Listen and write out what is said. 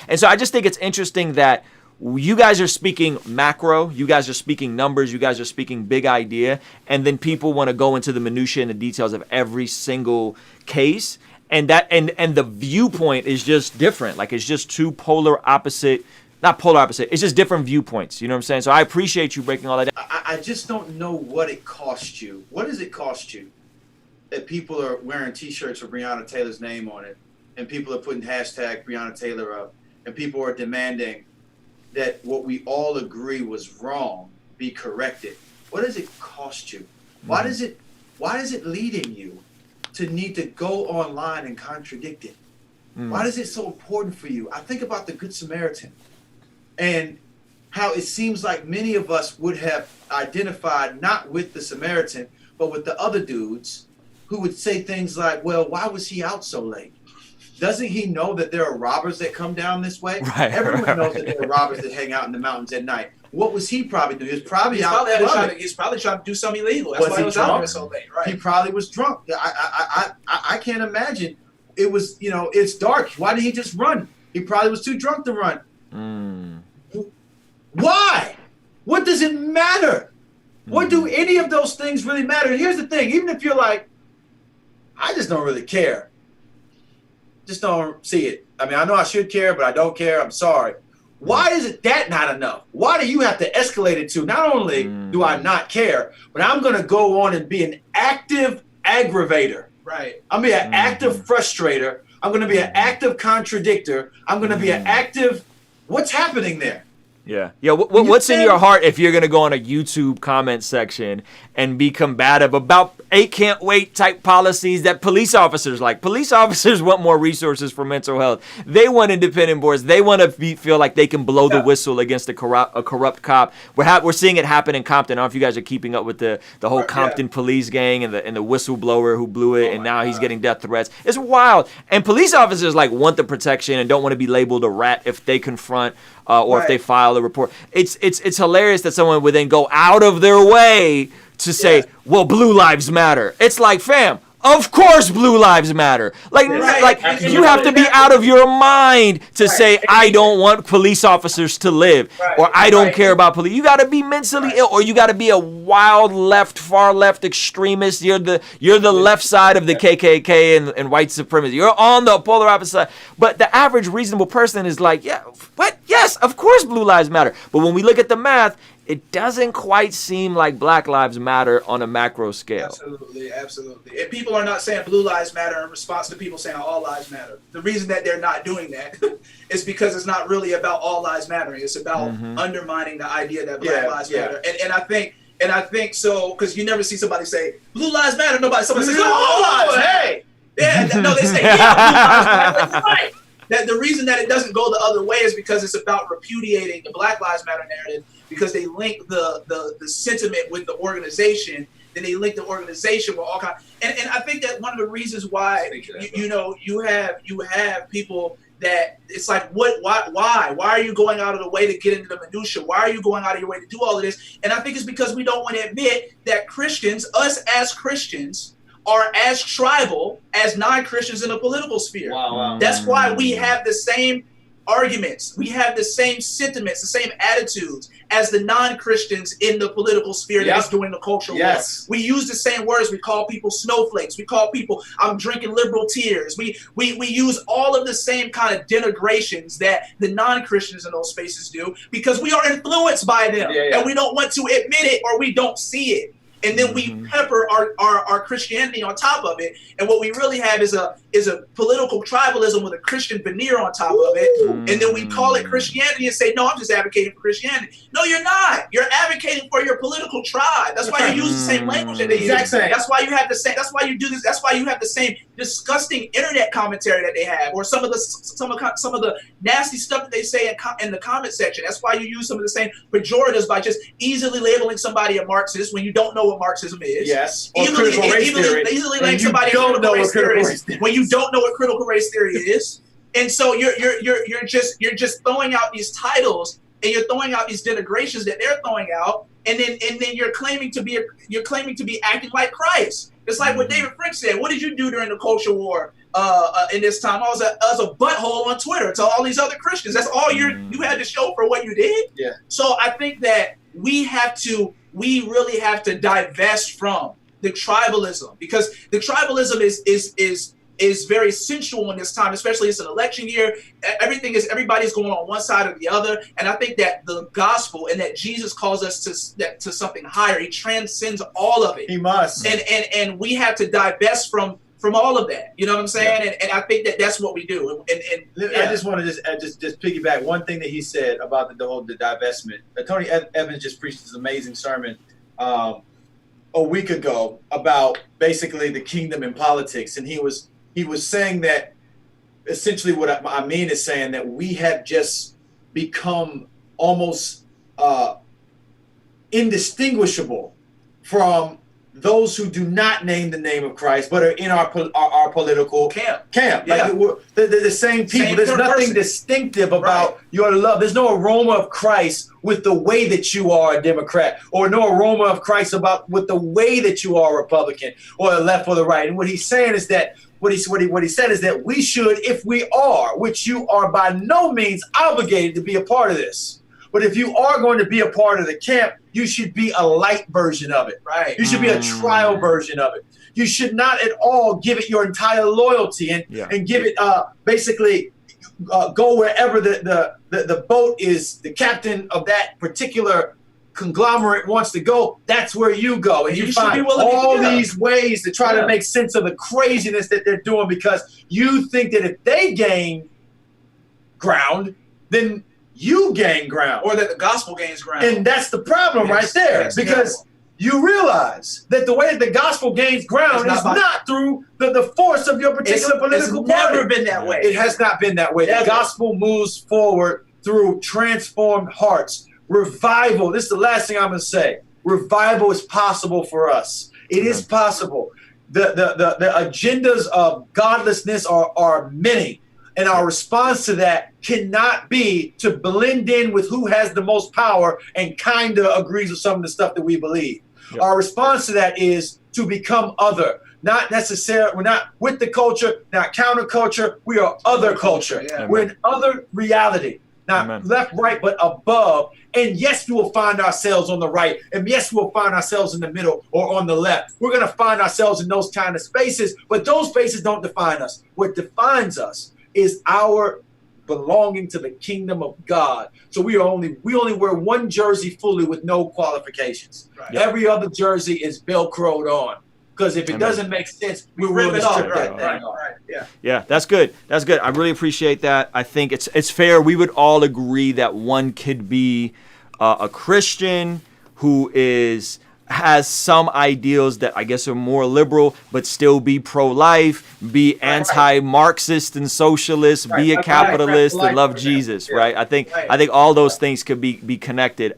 And so I just think it's interesting that you guys are speaking macro, you guys are speaking numbers, you guys are speaking big idea, and then people want to go into the minutiae and the details of every single case, and that and the viewpoint is just different. Like, it's just two polar opposite, not polar opposite, it's just different viewpoints. You know what I'm saying? So I appreciate you breaking all that down. I just don't know what it cost you. What does it cost you that people are wearing T-shirts with Breonna Taylor's name on it, and people are putting hashtag Breonna Taylor up, and people are demanding that what we all agree was wrong be corrected? What does it cost you? Why is it leading you to need to go online and contradict it? Why is it so important for you? I think about the Good Samaritan and how it seems like many of us would have identified not with the Samaritan, but with the other dudes who would say things like, well, why was he out so late? Doesn't he know that there are robbers that come down this way? Right, Everyone knows that there are robbers that hang out in the mountains at night. What was he probably doing? He was probably He's probably trying to do something illegal. That's why he was out there so late, right? He probably was drunk. I can't imagine. It was, it's dark. Why did he just run? He probably was too drunk to run. Why? What does it matter? What do any of those things really matter? And here's the thing. Even if you're like, I just don't really care. Just don't see it. I mean, I know I should care, but I don't care. I'm sorry. Why is it that not enough? Why do you have to escalate it to not only do I not care, but I'm going to go on and be an active aggravator. Right. I'm going to be an active frustrator. I'm going to be an active contradictor. I'm going to be an active, what's happening there? Yeah. What's in your heart if you're going to go on a YouTube comment section and be combative about can't wait type policies that police officers like? Police officers want more resources for mental health. They want independent boards. They want to feel like they can blow the whistle against a corrupt cop. We're seeing it happen in Compton. I don't know if you guys are keeping up with the whole Compton police gang and the whistleblower who blew it, and now he's getting death threats. It's wild. And police officers want the protection and don't want to be labeled a rat if they confront or if they file a report. It's hilarious that someone would then go out of their way to say, well, blue lives matter. It's like, fam, of course blue lives matter. You have to be out of your mind to say, I don't want police officers to live, or I don't care about police. You got to be mentally ill, or you got to be a wild left, far left extremist. You're the left side of the KKK and white supremacy. You're on the polar opposite side. But the average reasonable person is like, yeah, what? Yes, of course blue lives matter. But when we look at the math, it doesn't quite seem like Black Lives Matter on a macro scale. Absolutely. And people are not saying blue lives matter in response to people saying all lives matter. The reason that they're not doing that is because it's not really about all lives mattering. It's about undermining the idea that Black lives matter. And I think so, because you never see somebody say blue lives matter. Somebody says all lives. Hey. Yeah, no, they say blue lives matter. You're right. That the reason that it doesn't go the other way is because it's about repudiating the Black Lives Matter narrative, because they link the sentiment with the organization, then they link the organization with all kinds. And I think that one of the reasons why you have people that it's like, why are you going out of the way to get into the minutia? Why are you going out of your way to do all of this? And I think it's because we don't want to admit that Christians, us as Christians, are as tribal as non-Christians in the political sphere. Wow. That's why we have the same arguments, we have the same sentiments, the same attitudes as the non-Christians in the political sphere that's doing the cultural war. We use the same words. We call people snowflakes. We call people, I'm drinking liberal tears. We use all of the same kind of denigrations that the non-Christians in those spaces do, because we are influenced by them and we don't want to admit it, or we don't see it. And then we pepper our Christianity on top of it, and what we really have is a political tribalism with a Christian veneer on top of it. And then we call it Christianity and say, no, I'm just advocating for Christianity. No, you're not. You're advocating for your political tribe. That's why you use the same language that they use. That's why you have the same. That's why you do this. That's why you have the same disgusting internet commentary that they have, or some of the nasty stuff that they say in the comment section. That's why you use some of the same pejoratives by just easily labeling somebody a Marxist when you don't know what Marxism is. Easily labeling somebody a critical race theorist when you don't know what critical race theory is. And so you're just throwing out these titles, and you're throwing out these denigrations that they're throwing out, and then you're claiming to be acting like Christ. It's like what David French said. What did you do during the culture war in this time. I was a butthole on Twitter to all these other Christians. That's all you had to show for what you did. Yeah. So I think that we really have to divest from the tribalism, because the tribalism is very sensual in this time, especially it's an election year. Everybody's going on one side or the other. And I think that the gospel and that Jesus calls us to something higher. He transcends all of it. He must. And we have to divest from all of that. You know what I'm saying? Yeah. And I think that that's what we do. I just want to just piggyback one thing that he said about the whole divestment. Tony Evans just preached this amazing sermon a week ago about basically the kingdom in politics, and he was saying that essentially what Ameen is saying, that we have just become almost indistinguishable from those who do not name the name of Christ, but are in our political camp. Yeah. Like they're the same people. There's nothing distinctive about your love. There's no aroma of Christ with the way that you are a Democrat, or no aroma of Christ with the way that you are a Republican, or the left or the right. And what he's saying is that what he said is that we should, if we are, which you are by no means obligated to be a part of this, but if you are going to be a part of the camp, you should be a light version of it. Right. You should be a trial version of it. You should not at all give it your entire loyalty and give it basically go wherever the boat is, the captain of that particular conglomerate wants to go. That's where you go, and you find all these ways to try to make sense of the craziness that they're doing, because you think that if they gain ground, then you gain ground, or that the gospel gains ground. And that's the problem right there, because you realize that the way that the gospel gains ground is not through the force of your particular political party. It's never been that way. It has not been that way. The gospel moves forward through transformed hearts. Revival, this is the last thing I'm going to say. Revival is possible for us. It is possible. The agendas of godlessness are many. And our response to that cannot be to blend in with who has the most power and kind of agrees with some of the stuff that we believe. Yep. Our response to that is to become other. Not necessarily, we're not with the culture, not counterculture. We are other culture. Yeah. We're in other reality. Not left, right, but above. And yes, we will find ourselves on the right. And yes, we'll find ourselves in the middle or on the left. We're going to find ourselves in those kind of spaces. But those spaces don't define us. What defines us is our belonging to the kingdom of God. So we only wear one jersey fully with no qualifications. Right. Every other jersey is Velcroed on. Because if it doesn't make sense, we rip it off. Right. Yeah, that's good. That's good. I really appreciate that. I think it's fair. We would all agree that one could be a Christian who has some ideals that I guess are more liberal, but still be pro-life, be anti-Marxist and socialist, be a capitalist and love Jesus. Right. I think all those things could be connected.